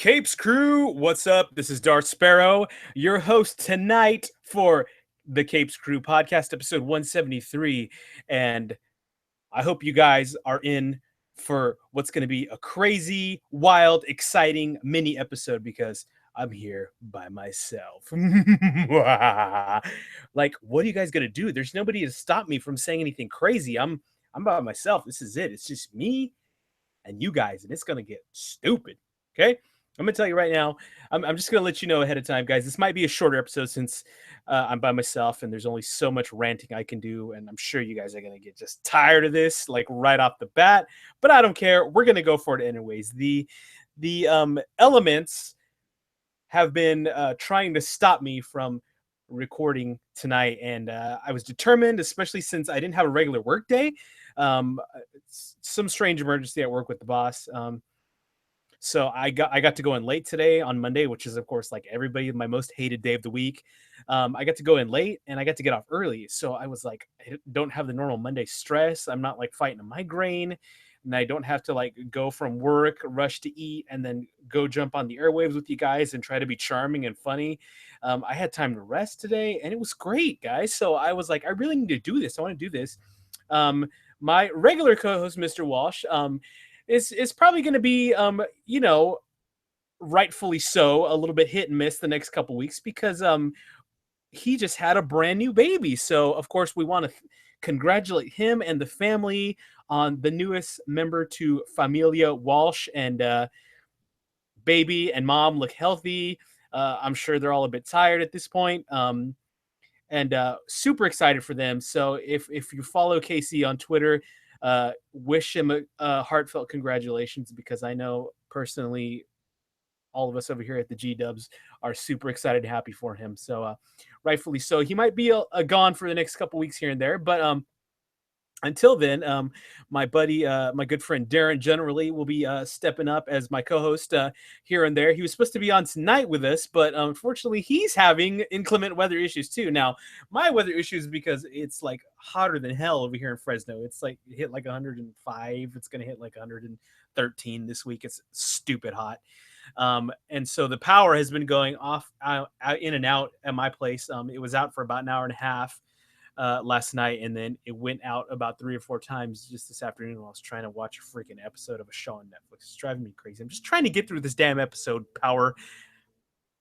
Capes crew, what's up? This is DarthSparrow, your host tonight for the Capes Crew podcast, episode 173. And I hope you guys are in for what's going to be a crazy, wild, exciting mini episode because I'm here by myself. Like, what are you guys going to do? There's nobody to stop me from saying anything crazy. I'm by myself. This is it. It's just me and you guys, and it's going to get stupid. Okay? I'm going to tell you right now, I'm just going to let you know ahead of time, guys. This might be a shorter episode since I'm by myself and there's only so much ranting I can do. And I'm sure you guys are going to get just tired of this, like right off the bat. But I don't care. We're going to go for it anyways. The elements have been trying to stop me from recording tonight. And I was determined, especially since I didn't have a regular work day. Some strange emergency at work with the boss. So I got to go in late today on Monday, which is of course like everybody my most hated day of the week. I got to go in late and I got to get off early. So I was like, I don't have the normal Monday stress. I'm not like fighting a migraine, and I don't have to like go from work, rush to eat, and then go jump on the airwaves with you guys and try to be charming and funny. I had time to rest today, and it was great, guys. So I was like, I really need to do this. I want to do this. My regular co-host, Mr. Walsh, is probably going to be, rightfully so, a little bit hit and miss the next couple weeks because he just had a brand new baby. So of course we want to congratulate him and the family on the newest member to Familia Walsh, and baby and mom look healthy. I'm sure they're all a bit tired at this point. And super excited for them. So if you follow Casey on Twitter, wish him a heartfelt congratulations, because I know personally all of us over here at the G Dubs are super excited and happy for him. So rightfully so. He might be a gone for the next couple weeks here and there, but until then, my buddy, my good friend Darren generally will be stepping up as my co-host here and there. He was supposed to be on tonight with us, but unfortunately he's having inclement weather issues too. Now, my weather issues because it's like hotter than hell over here in Fresno. It's like it hit like 105. It's going to hit like 113 this week. It's stupid hot. And so the power has been going off, out, in and out at my place. It was out for about an hour and a half last night, and then it went out about 3 or 4 times just this afternoon while I was trying to watch a freaking episode of a show on Netflix. It's driving me crazy. I'm just trying to get through this damn episode, power.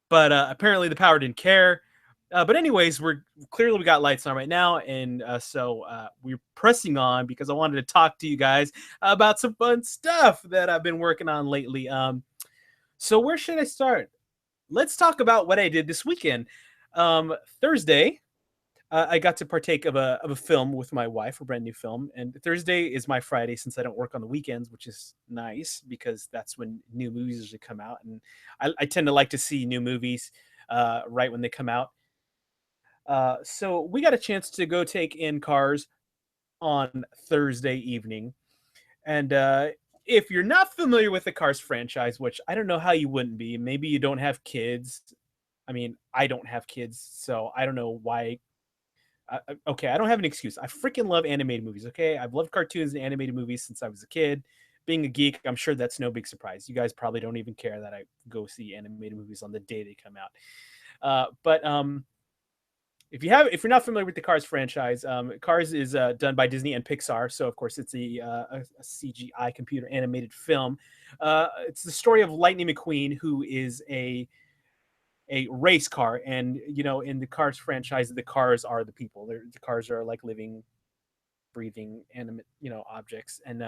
But apparently the power didn't care. But anyways, we got lights on right now, and so we're pressing on because I wanted to talk to you guys about some fun stuff that I've been working on lately. So where should I start? Let's talk about what I did this weekend. Thursday, I got to partake of a film with my wife, a brand new film. And Thursday is my Friday since I don't work on the weekends, which is nice because that's when new movies usually come out. And I tend to like to see new movies right when they come out. So we got a chance to go take in Cars on Thursday evening. And if you're not familiar with the Cars franchise, which I don't know how you wouldn't be, maybe you don't have kids. I mean, I don't have kids, so I don't know why. Okay, I don't have an excuse. I freaking love animated movies. Okay, I've loved cartoons and animated movies since I was a kid. Being a geek, I'm sure that's no big surprise. You guys probably don't even care that I go see animated movies on the day they come out. But if you're not familiar with the Cars franchise, Cars is done by Disney and Pixar, so of course it's a CGI computer animated film. It's the story of Lightning McQueen, who is a race car, and in the Cars franchise, the cars are the people. The cars are like living, breathing, animate objects. And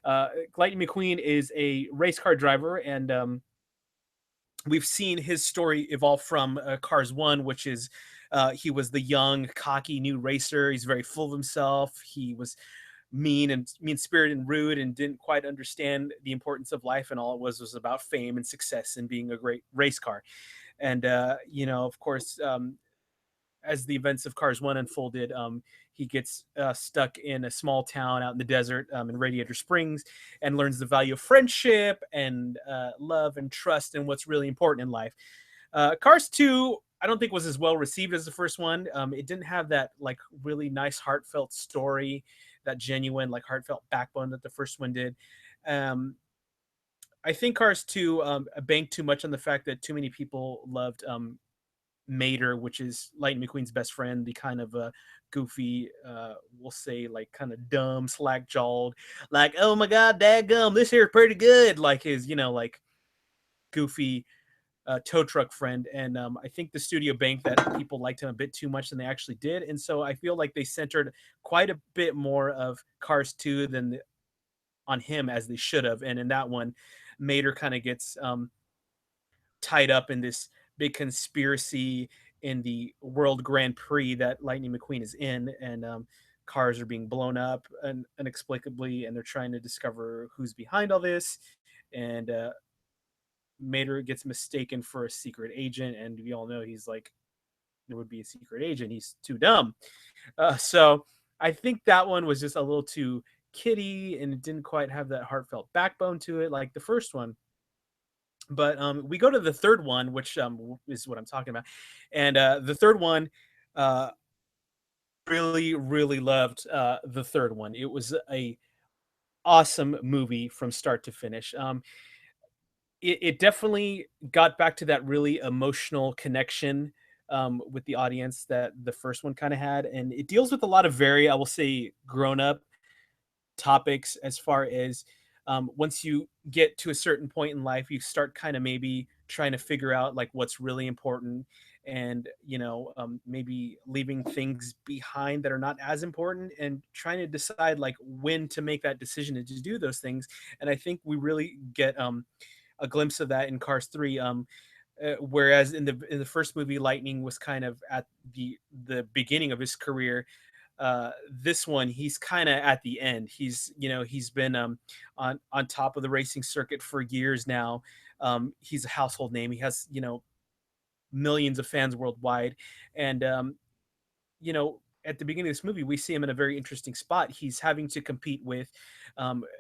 Lightning McQueen is a race car driver, and we've seen his story evolve from Cars 1, which is he was the young, cocky new racer. He's very full of himself. He was mean-spirited and rude, and didn't quite understand the importance of life, and all it was about fame and success and being a great race car. And of course, as the events of Cars 1 unfolded, he gets stuck in a small town out in the desert in Radiator Springs, and learns the value of friendship and love and trust and what's really important in life. Cars 2, I don't think was as well received as the first one. It didn't have that like really nice heartfelt story, that genuine like heartfelt backbone that the first one did. I think Cars 2 banked too much on the fact that too many people loved Mater, which is Lightning McQueen's best friend, the kind of goofy, we'll say like kind of dumb, slack jawed, like, oh my god, dadgum, this here pretty good, like his, like goofy tow truck friend. And I think the studio banked that people liked him a bit too much than they actually did. And so I feel like they centered quite a bit more of Cars 2 on him as they should have. And in that one, Mater kind of gets tied up in this big conspiracy in the World Grand Prix that Lightning McQueen is in, and cars are being blown up inexplicably, and they're trying to discover who's behind all this. And Mater gets mistaken for a secret agent, and we all know he's like, there would be a secret agent. He's too dumb. So I think that one was just a little too kiddie, and it didn't quite have that heartfelt backbone to it like the first one. But we go to the third one, which is what I'm talking about. And the third one, uh, really, really loved the third one. It was a awesome movie from start to finish. It definitely got back to that really emotional connection with the audience that the first one kind of had, and it deals with a lot of very, I will say, grown up topics. As far as once you get to a certain point in life, you start kind of maybe trying to figure out like what's really important, and maybe leaving things behind that are not as important, and trying to decide like when to make that decision to do those things. And I think we really get a glimpse of that in Cars 3. Whereas in the first movie, Lightning was kind of at the beginning of his career. This one, he's kind of at the end. He's been on top of the racing circuit for years now. He's a household name. He has millions of fans worldwide. And at the beginning of this movie, we see him in a very interesting spot. He's having to compete with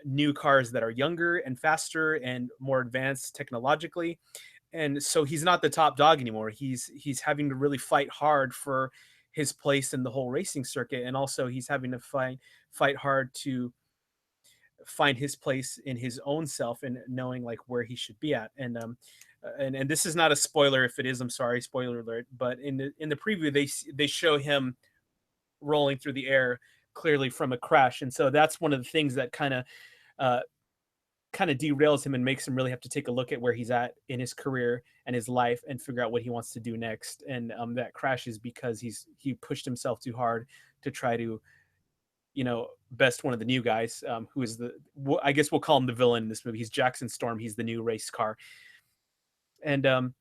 new cars that are younger and faster and more advanced technologically, and so he's not the top dog anymore. He's having to really fight hard for his place in the whole racing circuit, and also he's having to fight hard to find his place in his own self and knowing like where he should be at. And this is not a spoiler. If it is, I'm sorry, spoiler alert. But in the preview, they show him rolling through the air clearly from a crash, and so that's one of the things that uh, kind of derails him and makes him really have to take a look at where he's at in his career and his life and figure out what he wants to do next. And that crashes because he pushed himself too hard to try to best one of the new guys, who is I guess we'll call him the villain in this movie. He's Jackson Storm. He's the new race car. And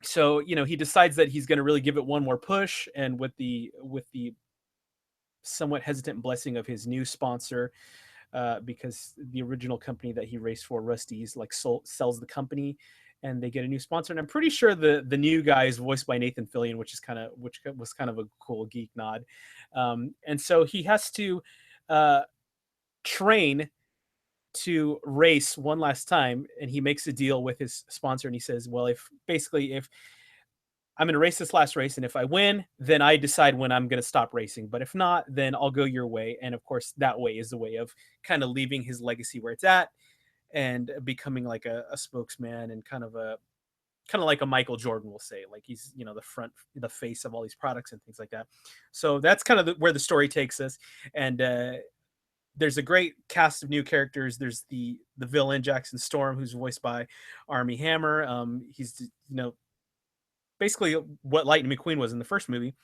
so he decides that he's going to really give it one more push, and with the somewhat hesitant blessing of his new sponsor, because the original company that he raced for, Rusty's, like sells the company, and they get a new sponsor. And I'm pretty sure the new guy is voiced by Nathan Fillion, which was kind of a cool geek nod. And so he has to train to race one last time, and he makes a deal with his sponsor, and he says, well, if I'm going to race this last race, and if I win, then I decide when I'm going to stop racing. But if not, then I'll go your way. And of course, that way is the way of kind of leaving his legacy where it's at and becoming like a spokesman, and kind of like a Michael Jordan will say, like he's the face of all these products and things like that. So that's kind of where the story takes us. And there's a great cast of new characters. There's the villain Jackson Storm, who's voiced by Armie Hammer. He's basically what Lightning McQueen was in the first movie.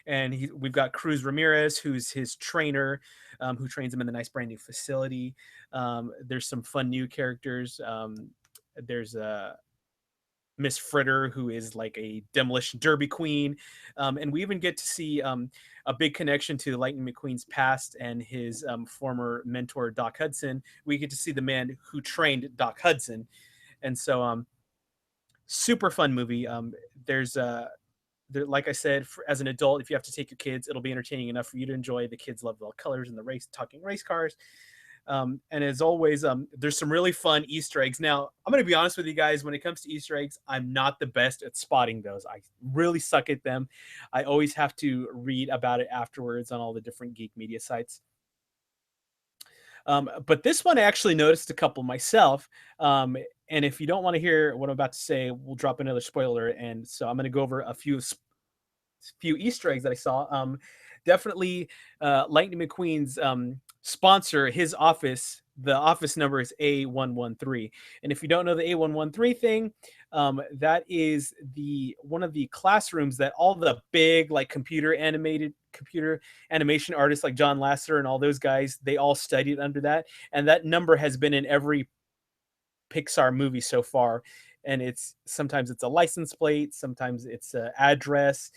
And we've got Cruz Ramirez, who's his trainer, who trains him in the nice brand new facility. There's some fun new characters. There's Miss Fritter, who is like a demolition derby queen. And we even get to see a big connection to Lightning McQueen's past and his former mentor, Doc Hudson. We get to see the man who trained Doc Hudson. And so super fun movie. Like I said, as an adult, if you have to take your kids, it'll be entertaining enough for you to enjoy. The kids love the colors and the talking race cars. And as always, there's some really fun Easter eggs. Now, I'm going to be honest with you guys. When it comes to Easter eggs, I'm not the best at spotting those. I really suck at them. I always have to read about it afterwards on all the different geek media sites. But this one I actually noticed a couple myself. And if you don't want to hear what I'm about to say, we'll drop another spoiler. And so I'm going to go over a few Easter eggs that I saw. Definitely, Lightning McQueen's sponsor, his office. The office number is A113. And if you don't know the A113 thing, that is the one of the classrooms that all the big like computer animation artists like John Lasseter and all those guys, they all studied under that. And that number has been in every Pixar movie so far. And it's sometimes it's a license plate, sometimes it's an address.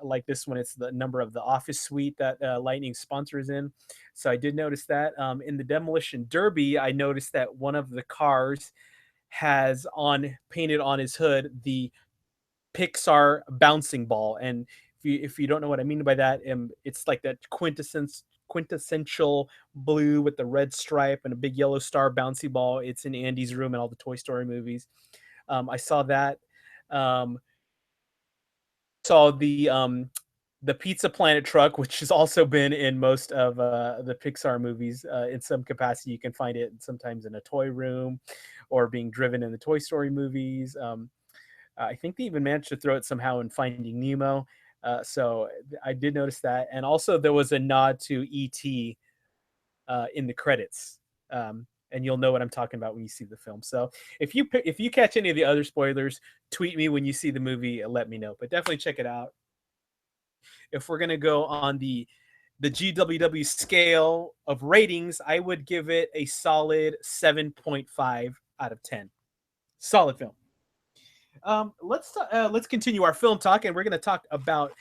Like this one, it's the number of the office suite that Lightning sponsors in. So I did notice that. In the Demolition Derby, I noticed that one of the cars has on painted on his hood the Pixar bouncing ball. And if you don't know what I mean by that, it's like that quintessential blue with the red stripe and a big yellow star bouncy ball. It's in Andy's room in all the Toy Story movies. I saw that. Saw the Pizza Planet truck, which has also been in most of the Pixar movies in some capacity. You can find it sometimes in a toy room or being driven in the Toy Story movies. I think they even managed to throw it somehow in Finding Nemo. So I did notice that. And also there was a nod to E.T. In the credits. And you'll know what I'm talking about when you see the film. So if you catch any of the other spoilers, tweet me when you see the movie and let me know. But definitely check it out. If we're gonna go on the GWW scale of ratings, I would give it a solid 7.5 out of 10. Solid film. Let's continue our film talk, and we're going to talk about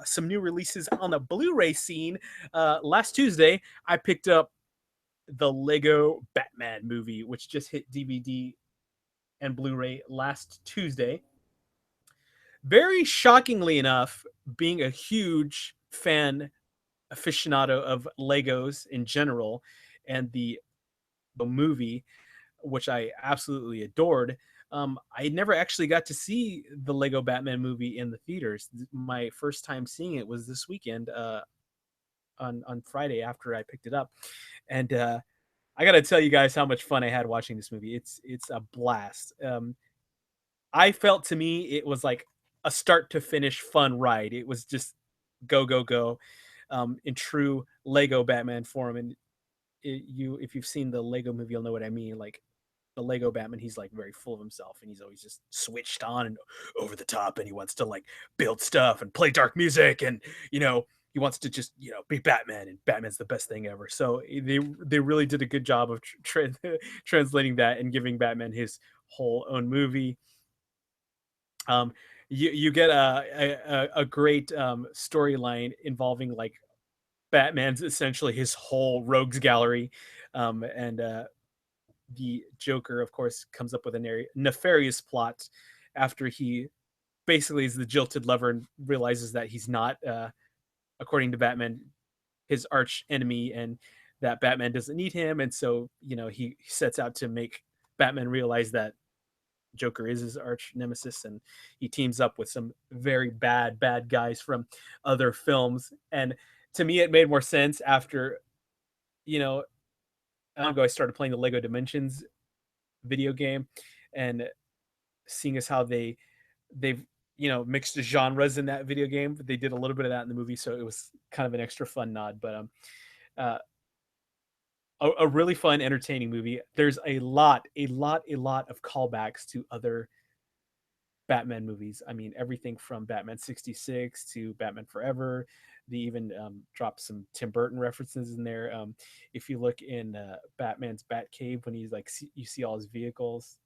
some new releases on the Blu-ray scene. Last Tuesday, I picked up the Lego Batman movie, which just hit DVD and Blu-ray last Tuesday. Very shockingly enough, being a huge fan aficionado of Legos in general and the movie, which I absolutely adored. I never actually got to see the Lego Batman movie in the theaters. My first time seeing it was this weekend on Friday after I picked it up, and I got to tell you guys how much fun I had watching this movie. It's a blast. I felt to me it was like a start to finish fun ride. It was just go go go in true Lego Batman form. And if you've seen the Lego movie, you'll know what I mean. Like the Lego Batman, he's like very full of himself and he's always just switched on and over the top and he wants to like build stuff and play dark music and he wants to just be Batman and Batman's the best thing ever. So they really did a good job of translating that and giving Batman his whole own movie. You get a great storyline involving like Batman's essentially his whole rogues gallery, and the Joker, of course, comes up with a nefarious plot after he basically is the jilted lover and realizes that he's not, according to Batman, his arch enemy, and that Batman doesn't need him, and so he sets out to make Batman realize that Joker is his arch nemesis, and he teams up with some very bad guys from other films. And to me, it made more sense after I started playing the Lego Dimensions video game and seeing as how they've mixed the genres in that video game. They did a little bit of that in the movie, so it was kind of an extra fun nod. But uh, a really fun, entertaining movie. There's a lot of callbacks to other Batman movies. I mean, everything from Batman 66 to Batman Forever. They even dropped some Tim Burton references in there. If you look in Batman's Batcave, when he's like, you see all his vehicles,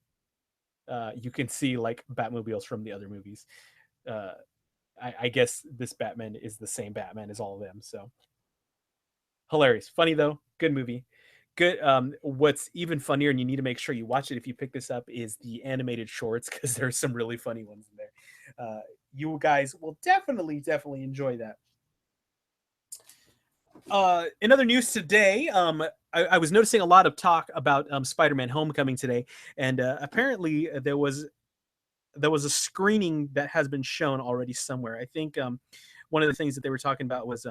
you can see like Batmobiles from the other movies. I guess this Batman is the same Batman as all of them. So hilarious, funny though, good movie. Good. What's even funnier, and you need to make sure you watch it if you pick this up, is the animated shorts because there's some really funny ones in there. You guys will definitely enjoy that. In other news today, I was noticing a lot of talk about Spiderman Homecoming today, and apparently there was a screening that has been shown already somewhere. I think one of the things that they were talking about was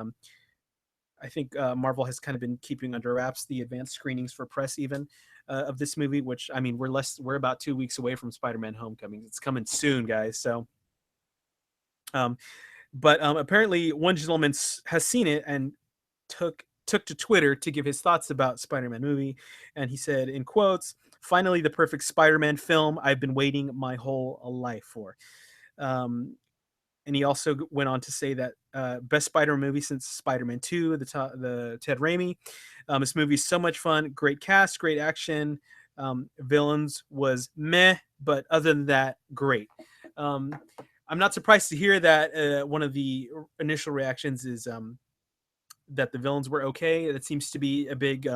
I think Marvel has kind of been keeping under wraps the advanced screenings for press even of this movie. Which I mean, we're about 2 weeks away from Spider-Man Homecoming. It's coming soon, guys. So, um, but apparently one gentleman has seen it and took to Twitter to give his thoughts about Spider-Man movie, and he said in quotes, "Finally, the perfect Spider-Man film I've been waiting my whole life for." Um, and he also went on to say that best Spider-Man movie since Spider-Man 2, the Ted Raimi. This movie is so much fun, great cast, great action. Villains was meh, but other than that, great. Um, I'm not surprised to hear that one of the initial reactions is that the villains were okay. That seems to be a big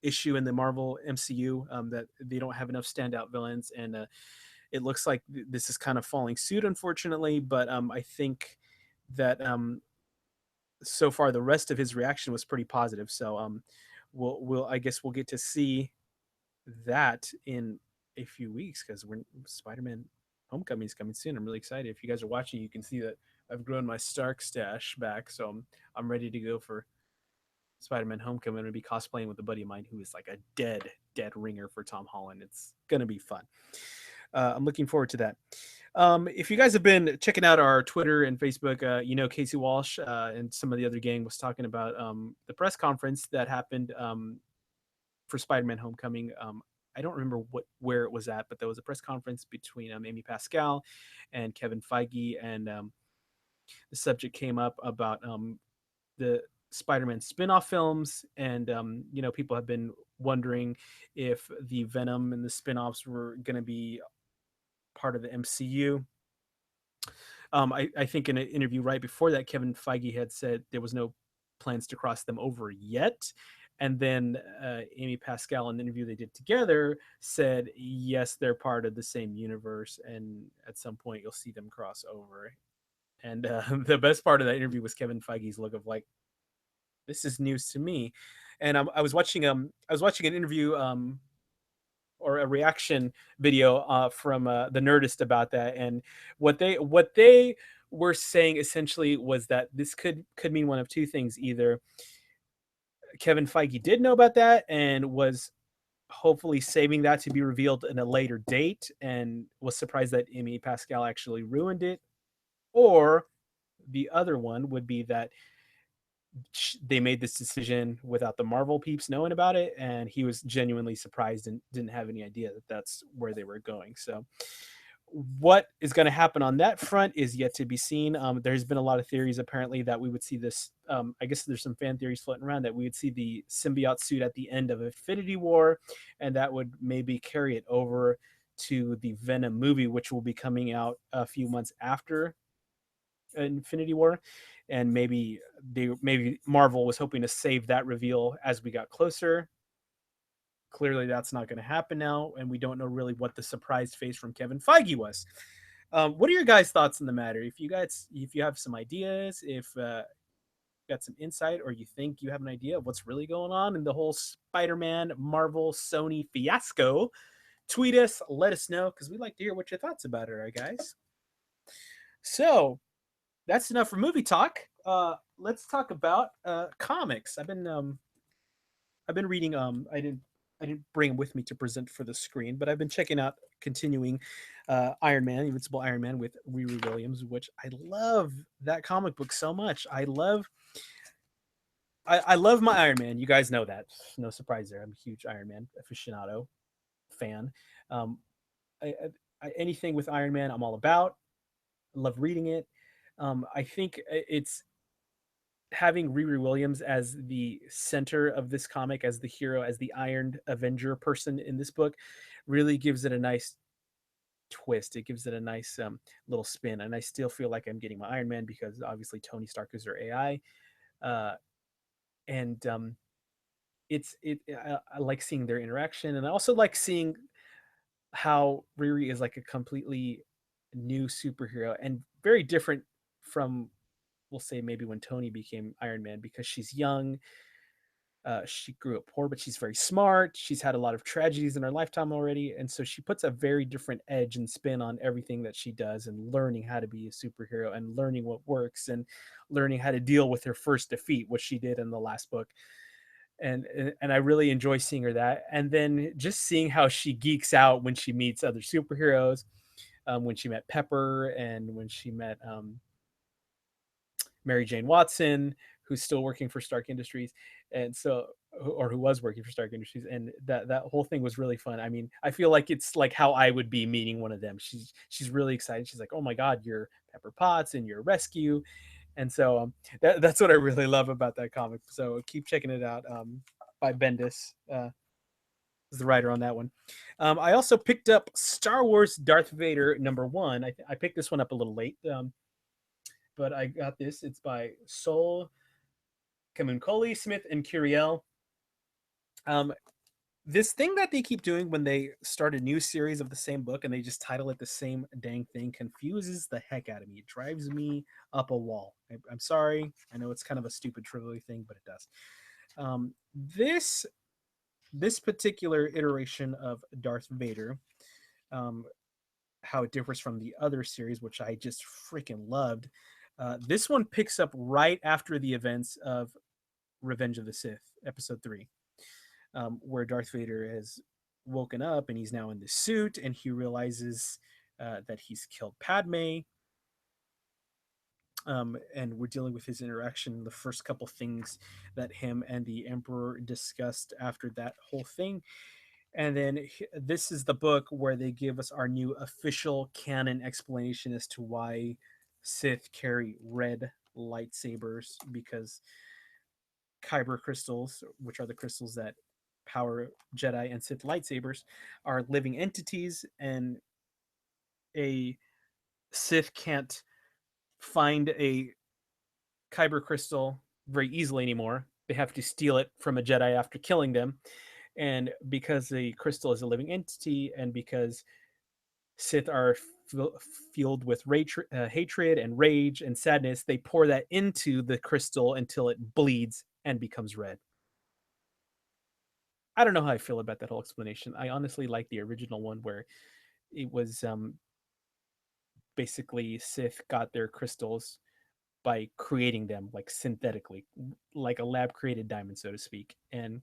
issue in the Marvel MCU, that they don't have enough standout villains, and it looks like this is kind of falling suit, unfortunately. But I think that so far the rest of his reaction was pretty positive. So we'll I guess we'll get to see that in a few weeks because we're Spider-Man Homecoming is coming soon. I'm really excited. If you guys are watching, you can see that I've grown my Stark stash back, so I'm ready to go for Spider-Man Homecoming. I'm gonna be cosplaying with a buddy of mine who is like a dead ringer for Tom Holland. It's gonna be fun. I'm looking forward to that. If you guys have been checking out our Twitter and Facebook, Casey Walsh and some of the other gang was talking about the press conference that happened for Spider-Man Homecoming. I don't remember where it was at, but there was a press conference between Amy Pascal and Kevin Feige, and the subject came up about the Spider-Man spin-off films, and people have been wondering if the Venom and the spin-offs were going to be part of the MCU. I think in an interview right before that, Kevin Feige had said there was no plans to cross them over yet. And then Amy Pascal, in the interview they did together, said, yes, they're part of the same universe. And at some point, you'll see them cross over. And the best part of that interview was Kevin Feige's look of like, this is news to me. And I was watching an interview or a reaction video from the Nerdist about that, and what they were saying essentially was that this could mean one of two things: either Kevin Feige did know about that and was hopefully saving that to be revealed in a later date, and was surprised that Amy Pascal actually ruined it, or the other one would be that they made this decision without the Marvel peeps knowing about it, and he was genuinely surprised and didn't have any idea that that's where they were going. So, what is going to happen on that front is yet to be seen. There's been a lot of theories apparently that we would see this. I guess there's some fan theories floating around that we would see the symbiote suit at the end of Infinity War, and that would maybe carry it over to the Venom movie, which will be coming out a few months after Infinity War, and maybe Marvel was hoping to save that reveal as we got closer. Clearly, that's not going to happen now, and we don't know really what the surprise face from Kevin Feige was. What are your guys' thoughts on the matter? If you have some ideas, if you got some insight, or you think you have an idea of what's really going on in the whole Spider-Man Marvel Sony fiasco, tweet us, let us know, because we'd like to hear what your thoughts about it are, guys. So that's enough for movie talk. Let's talk about comics. I've been reading. I didn't bring them with me to present for the screen, but I've been checking out continuing Iron Man, Invincible Iron Man with Riri Williams, which I love that comic book so much. I love my Iron Man. You guys know that. No surprise there. I'm a huge Iron Man aficionado fan. Um, Anything with Iron Man, I'm all about. I love reading it. I think it's having Riri Williams as the center of this comic, as the hero, as the Iron Avenger person in this book, really gives it a nice twist. It gives it a nice little spin, and I still feel like I'm getting my Iron Man because obviously Tony Stark is her AI, and I like seeing their interaction, and I also like seeing how Riri is like a completely new superhero and very different from, we'll say, maybe when Tony became Iron Man, because she's young, She grew up poor, but she's very smart. She's had a lot of tragedies in her lifetime already, and so she puts a very different edge and spin on everything that she does, and learning how to be a superhero, and learning what works, and learning how to deal with her first defeat, which she did in the last book. And I really enjoy seeing her that, and then just seeing how she geeks out when she meets other superheroes. When she met Pepper, and when she met Mary Jane Watson, who's still working for Stark Industries, and so, or who was working for Stark Industries, and that whole thing was really fun. I mean, I feel like it's like how I would be meeting one of them. She's really excited. She's like, "Oh my God, you're Pepper Potts, and you're Rescue," and so that's what I really love about that comic. So keep checking it out. By Bendis, is the writer on that one. I also picked up Star Wars Darth Vader #1. I picked this one up a little late. But I got this. It's by Sol Kamunkoli, Smith, and Curiel. Um, this thing that they keep doing when they start a new series of the same book and they just title it the same dang thing confuses the heck out of me. It drives me up a wall. I'm sorry. I know it's kind of a stupid, trivial thing, but it does. This particular iteration of Darth Vader, how it differs from the other series, which I just freaking loved. This one picks up right after the events of Revenge of the Sith, Episode 3, where Darth Vader has woken up and he's now in this suit, and he realizes that he's killed Padme. And we're dealing with his interaction, the first couple things that him and the Emperor discussed after that whole thing. And then this is the book where they give us our new official canon explanation as to why Sith carry red lightsabers, because kyber crystals, which are the crystals that power Jedi and Sith lightsabers, are living entities, and a Sith can't find a kyber crystal very easily anymore. They have to steal it from a Jedi after killing them. And because the crystal is a living entity, and because Sith are fueled with hatred and rage and sadness, they pour that into the crystal until it bleeds and becomes red. I don't know how I feel about that whole explanation. I honestly like the original one where it was basically Sith got their crystals by creating them like synthetically, like a lab created diamond, so to speak. And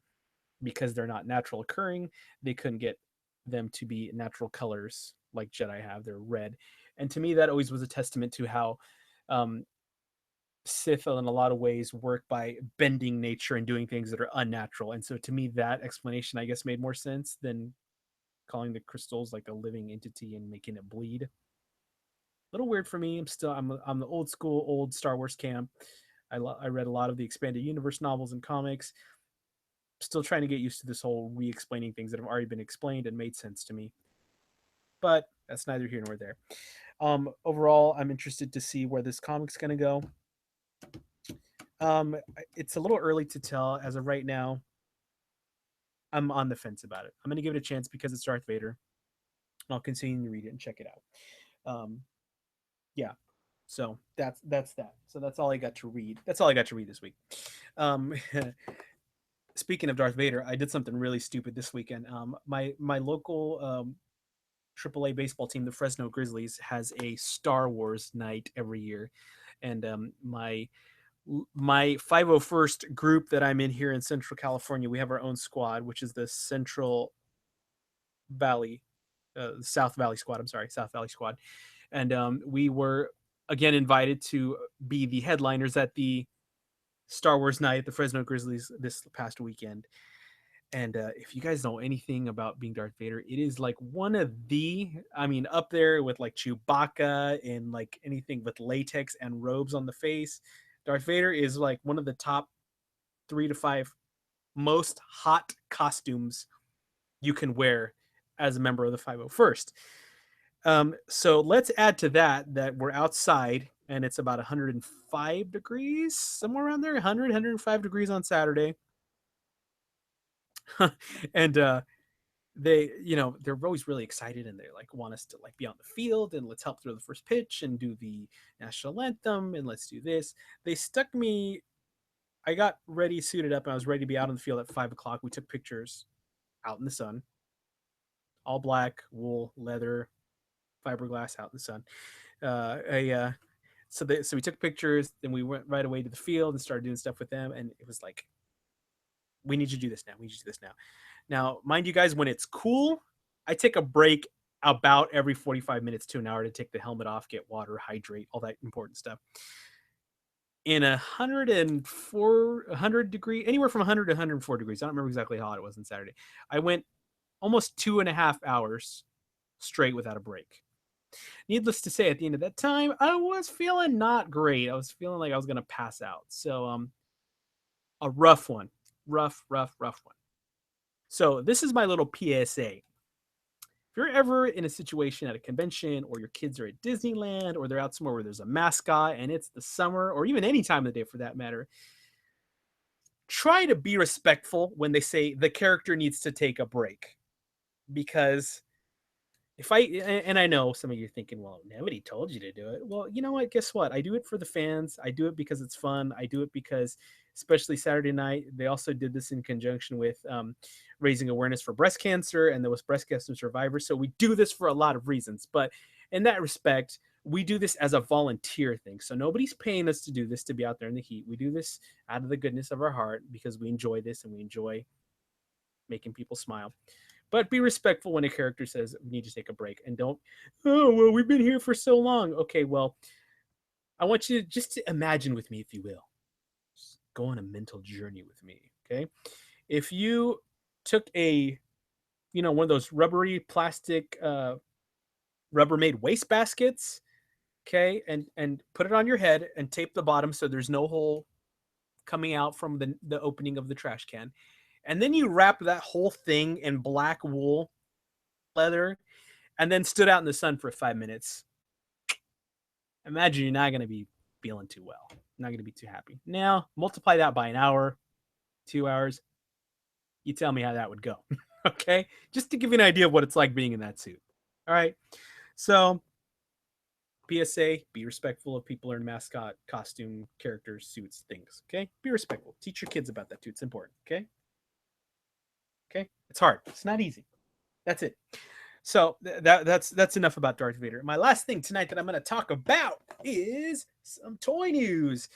because they're not natural occurring, they couldn't get them to be natural colors like Jedi have. They're red. And to me, that always was a testament to how um, Sith, in a lot of ways, work by bending nature and doing things that are unnatural. And so to me, that explanation, I guess, made more sense than calling the crystals like a living entity and making it bleed. A little weird for me. I'm the old school, old Star Wars camp. I read a lot of the expanded universe novels and comics. Still trying to get used to this whole re-explaining things that have already been explained and made sense to me. But that's neither here nor there. Overall, I'm interested to see where this comic's going to go. It's a little early to tell as of right now. I'm on the fence about it. I'm going to give it a chance because it's Darth Vader. I'll continue to read it and check it out. Yeah. So that's that. So that's all I got to read. That's all I got to read this week. Um, Speaking of Darth Vader, I did something really stupid this weekend. My local AAA baseball team, the Fresno Grizzlies, has a Star Wars night every year, and my 501st group that I'm in here in Central California, we have our own squad, which is the Central Valley, South Valley squad. I'm sorry, South Valley squad, and we were again invited to be the headliners at the Star Wars night at the Fresno Grizzlies this past weekend. And if you guys know anything about being Darth Vader, it is like one of the, I mean, up there with like Chewbacca and like anything with latex and robes on the face. Darth Vader is like one of the top 3 to 5 most hot costumes you can wear as a member of the 501st. So let's add to that we're outside and it's about 105 degrees, somewhere around there, 100, 105 degrees on Saturday. And they, they're always really excited and they like want us to like be on the field and let's help throw the first pitch and do the national anthem and let's do this. They stuck me, I got ready, suited up, and I was ready to be out on the field at 5 o'clock. We took pictures out in the sun, all black, wool, leather, fiberglass out in the sun. I so we took pictures, then we went right away to the field and started doing stuff with them, and it was like, we need to do this now. We need to do this now. Now, mind you guys, when it's cool, I take a break about every 45 minutes to an hour to take the helmet off, get water, hydrate, all that important stuff. In 100 degree, anywhere from 100 to 104 degrees. I don't remember exactly how hot it was on Saturday. I went almost 2.5 hours straight without a break. Needless to say, at the end of that time, I was feeling not great. I was feeling like I was gonna pass out. So a rough one. Rough one. So this is my little PSA. If you're ever in a situation at a convention, or your kids are at Disneyland, or they're out somewhere where there's a mascot and it's the summer, or even any time of the day for that matter, try to be respectful when they say the character needs to take a break. Because and I know some of you are thinking, well, nobody told you to do it. Well, you know what? Guess what? I do it for the fans. I do it because it's fun. I do it because, especially Saturday night, they also did this in conjunction with raising awareness for breast cancer, and there was breast cancer survivors. So we do this for a lot of reasons. But in that respect, we do this as a volunteer thing. So nobody's paying us to do this, to be out there in the heat. We do this out of the goodness of our heart because we enjoy this and we enjoy making people smile. But be respectful when a character says we need to take a break, and don't, oh, well, we've been here for so long. Okay, well, I want you to just imagine with me, if you will. Just go on a mental journey with me, okay? If you took one of those rubbery plastic Rubbermaid waste baskets, okay, and put it on your head and tape the bottom so there's no hole coming out from the opening of the trash can. And then you wrap that whole thing in black wool leather and then stood out in the sun for 5 minutes. Imagine you're not going to be feeling too well. Not going to be too happy. Now, multiply that by an hour, 2 hours. You tell me how that would go. Okay? Just to give you an idea of what it's like being in that suit. All right? So, PSA, be respectful of people in mascot, costume, characters, suits, things. Okay? Be respectful. Teach your kids about that too. It's important. Okay? Okay, it's hard. It's not easy. That's it. So that's enough about Darth Vader. My last thing tonight that I'm going to talk about is some toy news.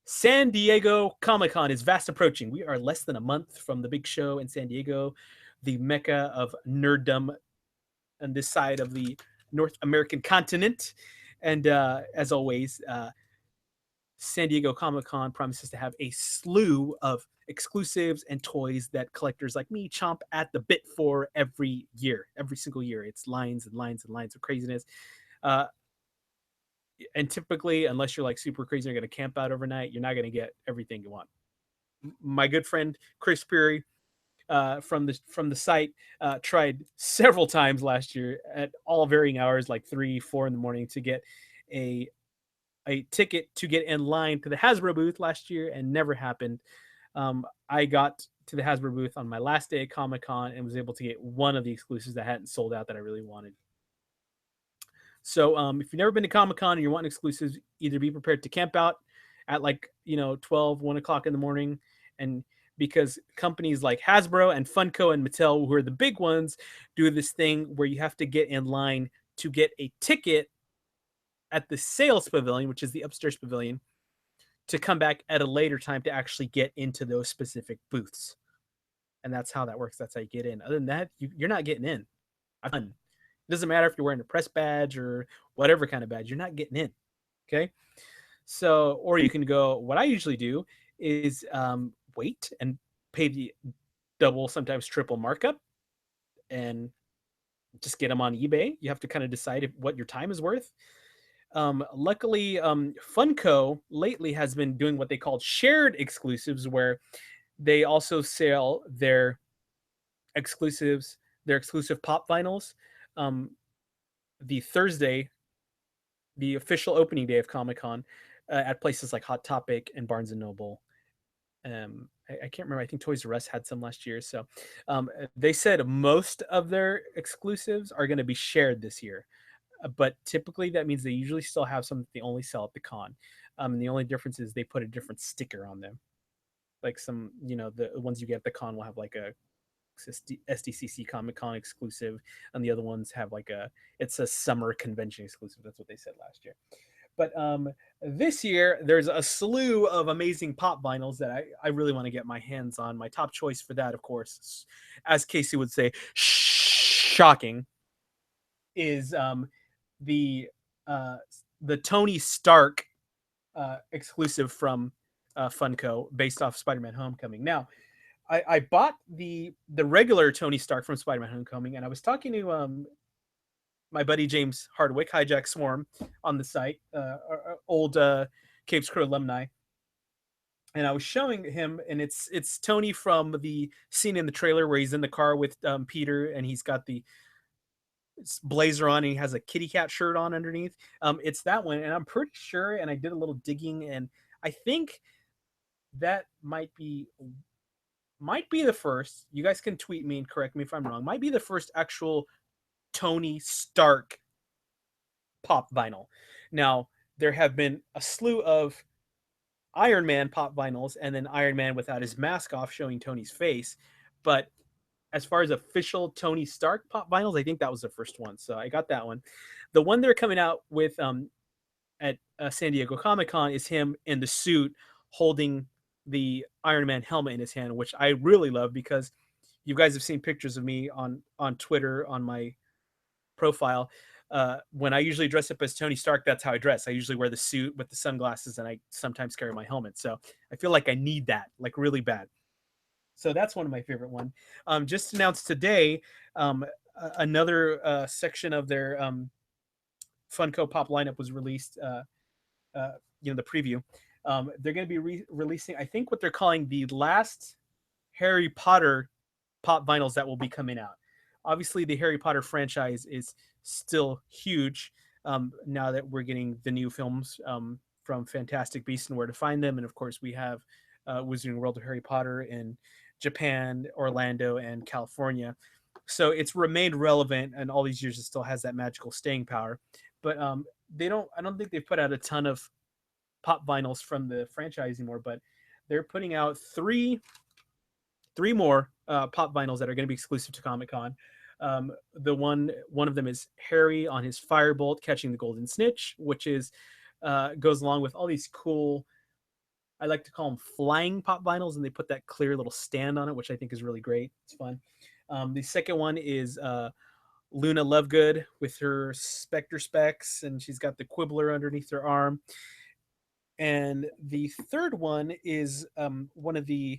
San Diego Comic-Con is fast approaching. We are less than a month from the big show in San Diego, the mecca of nerddom on this side of the North American continent. And as always, San Diego Comic-Con promises to have a slew of exclusives and toys that collectors like me chomp at the bit for every single year. It's lines and lines and lines of craziness. And typically, unless you're like super crazy, you're going to camp out overnight, you're not going to get everything you want. My good friend Chris Peary from the site tried several times last year at all varying hours, like 3-4 in the morning, to get a ticket to get in line to the Hasbro booth last year, and never happened. I got to the Hasbro booth on my last day at Comic-Con and was able to get one of the exclusives that hadn't sold out that I really wanted. So if you've never been to Comic-Con and you're wanting exclusives, either be prepared to camp out at 12, 1 o'clock in the morning, and because companies like Hasbro and Funko and Mattel, who are the big ones, do this thing where you have to get in line to get a ticket at the sales pavilion, which is the upstairs pavilion, to come back at a later time to actually get into those specific booths. And that's how that works. That's how you get in. Other than that, you're not getting in. It doesn't matter if you're wearing a press badge or whatever kind of badge, you're not getting in. Okay. So, or you can go, what I usually do is wait and pay the double, sometimes triple markup, and just get them on eBay. You have to kind of decide what your time is worth. Luckily, Funko lately has been doing what they call shared exclusives, where they also sell their exclusive pop vinyls. The Thursday, the official opening day of Comic-Con, at places like Hot Topic and Barnes and Noble. I can't remember. I think Toys R Us had some last year. So they said most of their exclusives are going to be shared this year. But typically that means they usually still have some that they only sell at the con. And the only difference is they put a different sticker on them. Like some, the ones you get at the con will have like a SDCC Comic Con exclusive, and the other ones have like it's a summer convention exclusive. That's what they said last year. But this year, there's a slew of amazing pop vinyls that I really want to get my hands on. My top choice for that, of course, as Casey would say, shocking, is the uh, the Tony Stark exclusive from Funko, based off Spider-Man Homecoming. Now, I bought the regular Tony Stark from Spider-Man Homecoming, and I was talking to my buddy James Hardwick, Hijack Swarm, on the site, old Capes Crew alumni, and I was showing him, and it's Tony from the scene in the trailer where he's in the car with Peter, and he's got the blazer on, and he has a kitty cat shirt on underneath. It's that one, and I'm pretty sure, and I did a little digging, and I think that might be the first. You guys can tweet me and correct me if I'm wrong. Might be the first actual Tony Stark pop vinyl. Now, there have been a slew of Iron Man pop vinyls, and then Iron Man without his mask off showing Tony's face. But as far as official Tony Stark pop vinyls, I think that was the first one. So I got that one. The one they're coming out with at San Diego Comic-Con is him in the suit holding the Iron Man helmet in his hand, which I really love, because you guys have seen pictures of me on Twitter, on my profile. When I usually dress up as Tony Stark, that's how I dress. I usually wear the suit with the sunglasses, and I sometimes carry my helmet. So I feel like I need that, like, really bad. So that's one of my favorite one. Just announced today, another section of their Funko Pop lineup was released. The preview. They're going to be releasing, I think, what they're calling the last Harry Potter pop vinyls that will be coming out. Obviously, the Harry Potter franchise is still huge, now that we're getting the new films from Fantastic Beasts and Where to Find Them. And of course, we have Wizarding World of Harry Potter in Japan, Orlando, and California. So it's remained relevant, and all these years it still has that magical staying power. But I don't think they've put out a ton of pop vinyls from the franchise anymore, but they're putting out three more pop vinyls that are going to be exclusive to Comic-Con. The one of them is Harry on his firebolt catching the golden snitch, which is goes along with all these cool, I like to call them flying pop vinyls, and they put that clear little stand on it, which I think is really great. It's fun. The second one is Luna Lovegood with her Spectre specs, and she's got the Quibbler underneath her arm. And the third one is one of the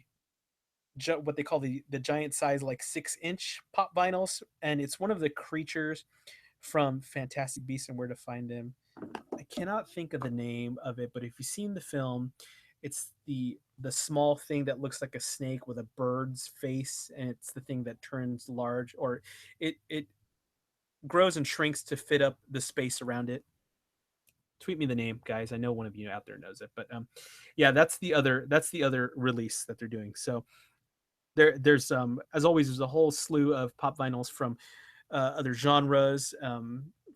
what they call the giant size, like 6-inch pop vinyls, and it's one of the creatures from Fantastic Beasts and Where to Find Them. I cannot think of the name of it, but if you've seen the film, it's the small thing that looks like a snake with a bird's face, and it's the thing that turns large, or it grows and shrinks to fit up the space around it. Tweet me the name, guys. I know one of you out there knows it, but yeah, that's the other release that they're doing. So there's as always, there's a whole slew of pop vinyls from other genres,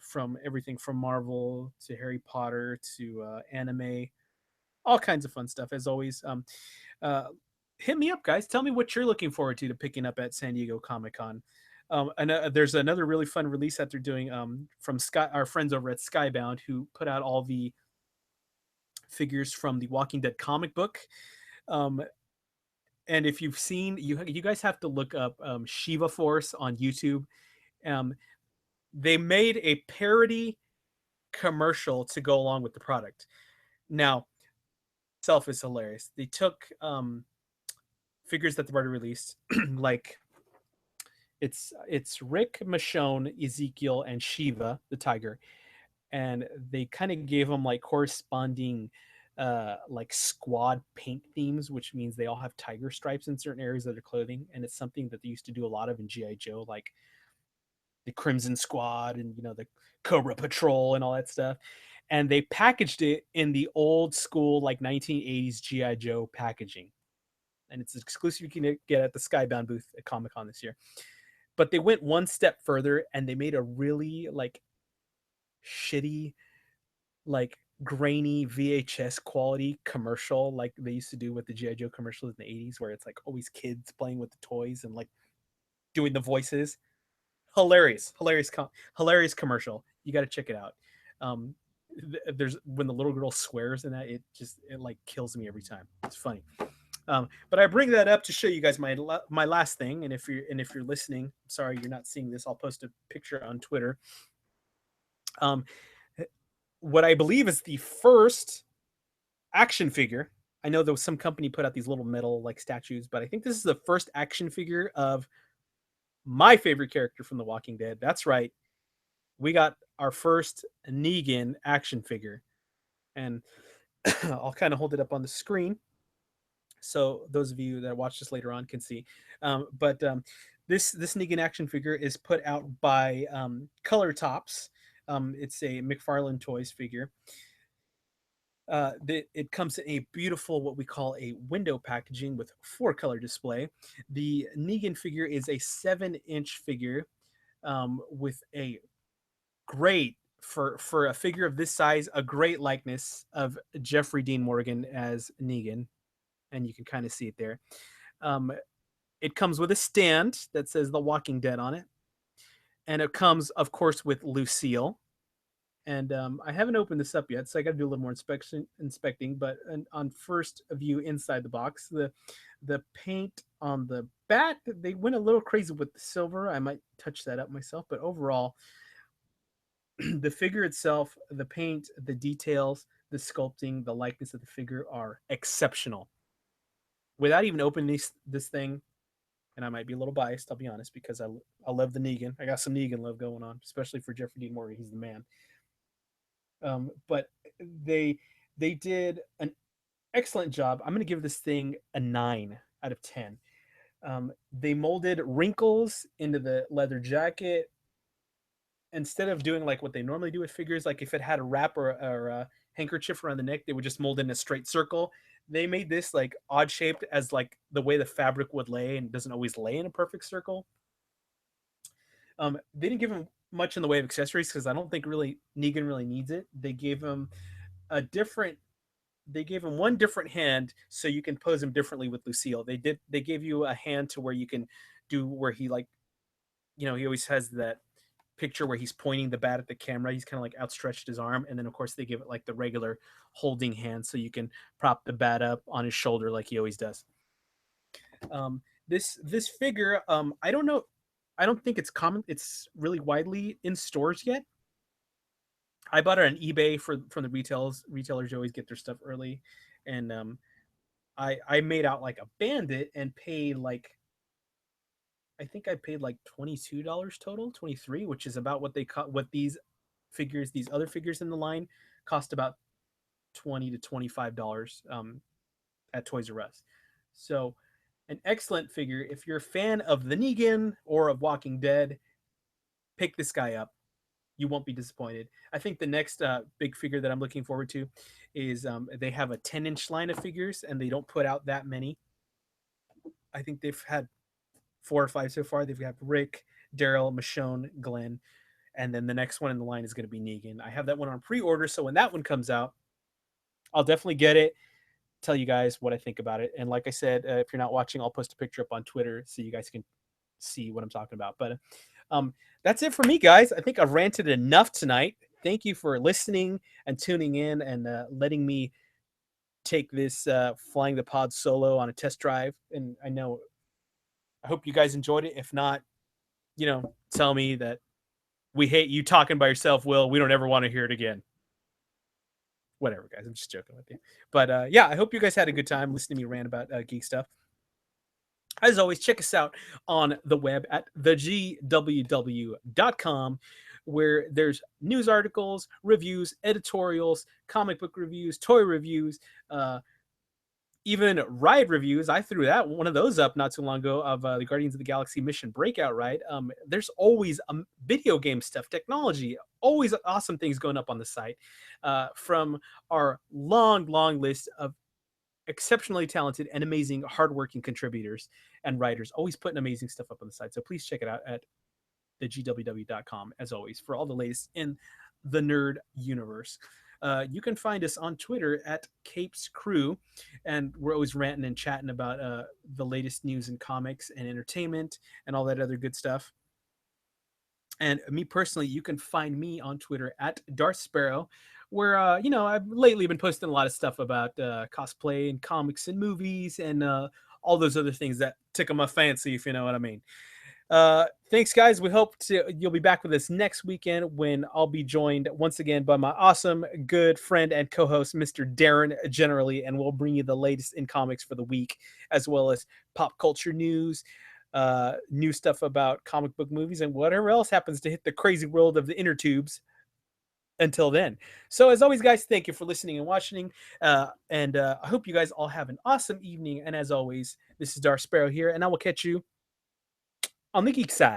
from everything from Marvel to Harry Potter to anime, all kinds of fun stuff. As always, hit me up, guys. Tell me what you're looking forward to picking up at San Diego Comic-Con. And there's another really fun release that they're doing from our friends over at Skybound, who put out all the figures from the Walking Dead comic book. And if you've seen, you guys have to look up Shiva Force on YouTube. They made a parody commercial to go along with the product. Now, itself is hilarious. They took figures that they've already released, like it's Rick, Michonne, Ezekiel, and Shiva, the tiger, and they kind of gave them like corresponding like squad paint themes, which means they all have tiger stripes in certain areas of their clothing, and it's something that they used to do a lot of in GI Joe, like the Crimson Squad and the Cobra Patrol and all that stuff. And they packaged it in the old school, like 1980s GI Joe packaging, and it's exclusive. You can get at the Skybound booth at Comic-Con this year. But they went one step further, and they made a really like shitty, like grainy VHS quality commercial like they used to do with the GI Joe commercials in the 80s, where it's like always kids playing with the toys and like doing the voices. Hilarious, hilarious commercial. You got to check it out. Um, there's when the little girl swears in that, it like kills me every time. It's funny. But I bring that up to show you guys my last thing. And if you're listening, sorry you're not seeing this. I'll post a picture on Twitter. Um, what I believe is the first action figure. I know there was some company put out these little metal like statues, but I think this is the first action figure of my favorite character from The Walking Dead. That's right. We got our first Negan action figure. And I'll kind of hold it up on the screen so those of you that watch this later on can see. But this Negan action figure is put out by Color Tops. It's a McFarlane Toys figure. It comes in a beautiful, what we call a window packaging with 4-color display. The Negan figure is a 7-inch figure with a great, for a figure of this size, a great likeness of Jeffrey Dean Morgan as Negan, and you can kind of see it there. It comes with a stand that says The Walking Dead on it, and it comes, of course, with Lucille. And I haven't opened this up yet, so I got to do a little more inspecting. But on first view inside the box, the paint on the back, they went a little crazy with the silver. I might touch that up myself, but overall, the figure itself, the paint, the details, the sculpting, the likeness of the figure are exceptional. Without even opening this thing, and I might be a little biased, I'll be honest, because I love the Negan. I got some Negan love going on, especially for Jeffrey Dean Morgan. He's the man. But they did an excellent job. I'm going to give this thing a 9 out of 10. They molded wrinkles into the leather jacket. Instead of doing like what they normally do with figures, like if it had a wrap or a handkerchief around the neck, they would just mold in a straight circle. They made this like odd shaped as like the way the fabric would lay, and doesn't always lay in a perfect circle. They didn't give him much in the way of accessories because I don't think really Negan really needs it. They gave him one different hand so you can pose him differently with Lucille. They gave you a hand to where you can do where he like, he always has that picture where he's pointing the bat at the camera. He's kind of like outstretched his arm, and then of course they give it like the regular holding hand so you can prop the bat up on his shoulder like he always does. This figure, I don't know, I don't think it's common. It's really widely in stores yet. I bought it on eBay from the retailers. Retailers always get their stuff early, and I made out like a bandit and paid like, I think I paid like $22 total, 23, which is about what what these other figures in the line cost, about $20 to $25 at Toys R Us. So, an excellent figure. If you're a fan of the Negan or of Walking Dead, pick this guy up. You won't be disappointed. I think the next big figure that I'm looking forward to is they have a 10-inch line of figures, and they don't put out that many. I think they've had 4 or 5 so far. They've got Rick, Daryl, Michonne, Glenn, and then the next one in the line is going to be Negan. I have that one on pre-order, so when that one comes out, I'll definitely get it, tell you guys what I think about it. And like I said, if you're not watching, I'll post a picture up on Twitter so you guys can see what I'm talking about. But that's it for me, guys. I think I've ranted enough tonight. Thank you for listening and tuning in and letting me take this flying the pod solo on a test drive. And I hope you guys enjoyed it. If not, tell me that we hate you talking by yourself, Will. We don't ever want to hear it again. Whatever, guys. I'm just joking with you. But yeah, I hope you guys had a good time listening to me rant about geek stuff. As always, check us out on the web at thegww.com, where there's news articles, reviews, editorials, comic book reviews, toy reviews, even ride reviews. I threw one of those up not too long ago of the Guardians of the Galaxy Mission Breakout ride. There's always video game stuff, technology, always awesome things going up on the site from our long list of exceptionally talented and amazing hardworking contributors and writers, always putting amazing stuff up on the site. So please check it out at thegww.com, as always, for all the latest in the nerd universe. You can find us on Twitter at Capes Crew, and we're always ranting and chatting about the latest news in comics and entertainment and all that other good stuff. And me personally, you can find me on Twitter at DarthSparrow, where I've lately been posting a lot of stuff about cosplay and comics and movies and all those other things that tickle my fancy, if you know what I mean. Thanks, guys. We hope you'll be back with us next weekend when I'll be joined once again by my awesome, good friend and co-host, Mr. Darren Generally, and we'll bring you the latest in comics for the week, as well as pop culture news, new stuff about comic book movies, and whatever else happens to hit the crazy world of the inner tubes. Until then. So as always, guys, thank you for listening and watching. And I hope you guys all have an awesome evening. And as always, this is Darth Sparrow here, and I will catch you on the geek side.